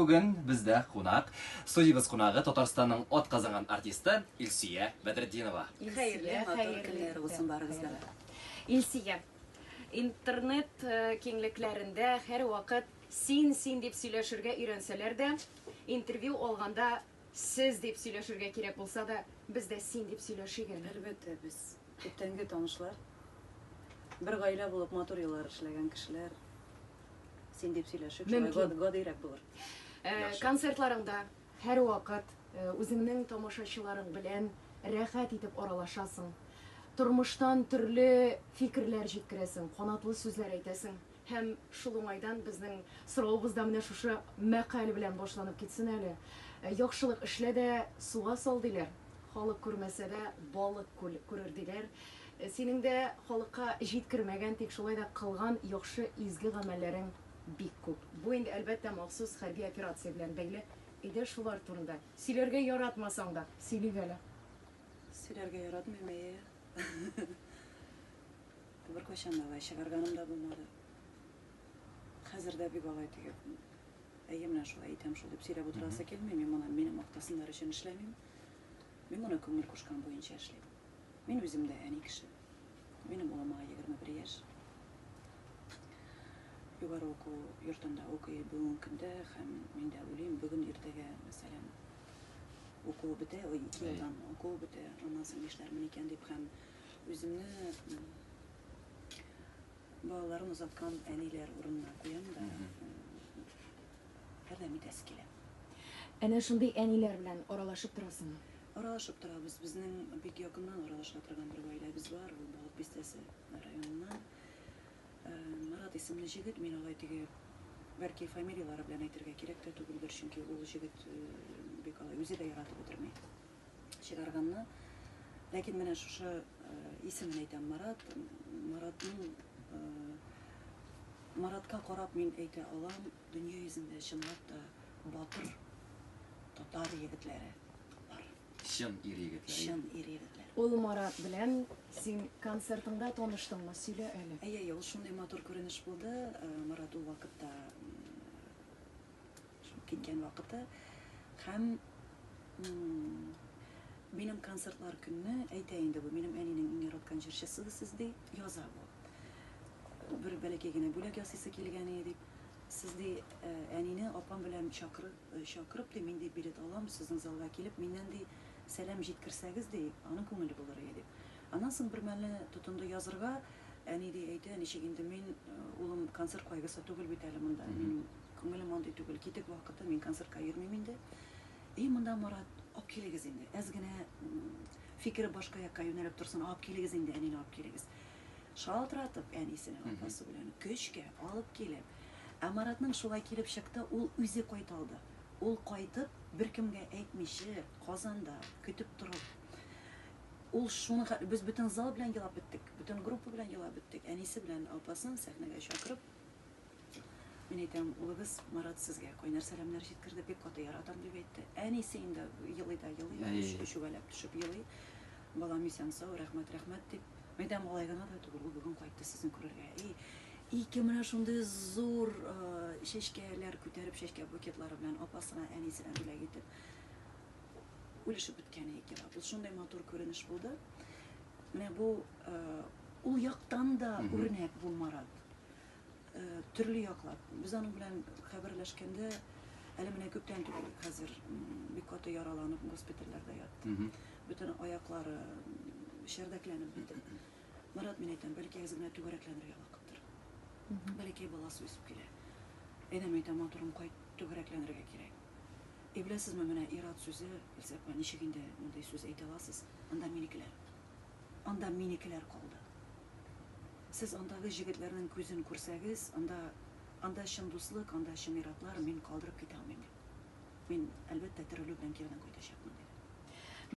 Бүгін бізді қонақ, студиябыз қонағы Татарстанның атқазанған артисті Илсия Бәдретдинова. Илсия, интернет кеңлекләрендә һәр вакыт син дип сөйләшергә өйрәнсәләр дә, интервью алганда сез дип сөйләшергә кирәк булса да, без дә син дип сөйләшик әле. Әлбәттә, без күптәнге танышлар, бер гаилә булып матур еллар эшләгән кешеләр, син дип сөйләшик, гадыйрәк булыр. Концертларыңда һәр вакыт үзеңнең тамашачыларың белән рәхәт итеп аралашасың. Тормыштан төрле фикерләр җиткерәсең, канатлы сүзләр әйтәсең. Һәм шул уңайдан безнең соравыбызда менә шушы мәкаль белән башланып китсен әле. Яхшылык эшлә дә суга сал диләр. Халык күрмәсә дә балык күрер диләр. Синең дә халыкка җиткермәгән, тик шулай да кылган яхшы изге гамәлләрең бик күп. Бу инде әлбәттә махсус хәрби операция белән бәйле. Иде шулар турында. Сөйләргә яратмасаң да, сөйлик әле. Сөйләргә яратмыйм, бер кайчан да чыгарганым да булмады. Хәзер дә бик алай тигеп, менә шулай әйтәм, шул дип сөйләп утырасы килми, мин моны минем мактасыннар өчен эшләмим. Мин моны күңел кушкан буенча эшлим. Мин үзем дә әни кеше. Минем улыма 21 яшь. Югары уку йортында укый бүгенге көндә һәм мин дә уйлыйм, бүген иртәгә, мәсәлән, уку бетә, 2 елдан уку бетә, аннан соң нишләрмен икән дип һәм үземне балаларын озаткан әниләр урынына куям да ярдәм итәсе килә. Әнә шундый әниләр белән аралашып торасыңмы? Аралашып торабыз. Безнең бик якыннан аралаша торган бер гаиләбез бар, ул Балык Бистәсе районыннан. Марат исемле җегет, мин алай теге бәлки фамилиялары белән әйтергә кирәк тә түгелдер, чөнки ул җегет бик алай үзе дә яратып үтерми чыгарганны. Ләкин менә шушы исемен әйтәм, Маратка карап мин әйтә алам, дөнья йөзендә чынлап та батыр татар егетләре бар. Чын ир егетләр. Ул Марат белән син концертыңда таныштыңмы? Сөйлә әле. Ул шундый матур күренеш булды. Марат ул вакытта киткән вакыты һәм минем концертлар көнне әйтә инде бу минем әнинең иң яраткан җырчысы сез ди, яза бу. Бер бәләкәй генә бүләк ясыйсы килгән иде. Сез ди әнине апам белән чакырып ди, мин ди билет алам, сезнең залга килеп, миннән ди сәлам җиткерсәгез ди, аның күңеле булыр иде. Аннан соң бер мәлне тотынды язырга, әни ди әйтә, ничек инде мин улым концерт кайгысы түгел бит әле монда. Мин күңелем андый түгел, китек вакыты мин концертка йөрмим инде. Монда Марат, алып килегез инде. Әз генә фикере башка якка юнәлеп торсын, алып килегез инде, әнине алып килегез. Шалтыратып әнисенә апасы белән көчкә алып килеп. Маратның шулай килеп чыкты, ул үзе кайталды. Ул кайтып, беркемгә әйтмичә, Казанда көтеп торып. Ул шуны без бөтен зал белән елап беттек, бөтен группа белән елап беттек. Әнисе белән апасын сәхнәгә чакырып, мин әйтәм, улыгыз Марат сезгә кайнар сәламнар җиткерде, бик каты яратам дип әйтте. Әнисе инде елый да елый, шүгәләп төшеп елый. Балам исән сау, рәхмәт дип. Мәйдәм алай гына да түгел, бүген кайтты сезне күрергә. Ике менә шундый зур чәчкәләр күтәреп, чәчкә букетлары белән апасына, әнисенә бүләк итеп үлешеп беткән икән. Бу шундый матур күренеш булды. Менә бу ул яктан да үрнәк бу Марат. Төрле яклап. Без аның белән хәбәрләшкәндә, әле менә күптән түгел, хәзер бик каты яраланып госпитальләрдә ятты. Бөтен аяклары шәрдәкләнеп бетте. Марат, мин әйтәм, бәлки әзгенә түгәрәкләнергә вакыттыр. Бәлки баласы үсеп килә. Әйдәм әйтәм, матурым, кайт түгәрәкләнергә кирәк. Беләсезме, менә ират сүзе, Илсәпа, ничек инде мондай сүз әйтә аласыз? Анда минекеләр калды. Сез андагы җегетләрнең күзен күрсәгез, анда чын дуслык, анда чын иратлар, мин калдырып китә алмыйм. Мин әлбәттә терелү белән кирәдән кайтачакмын.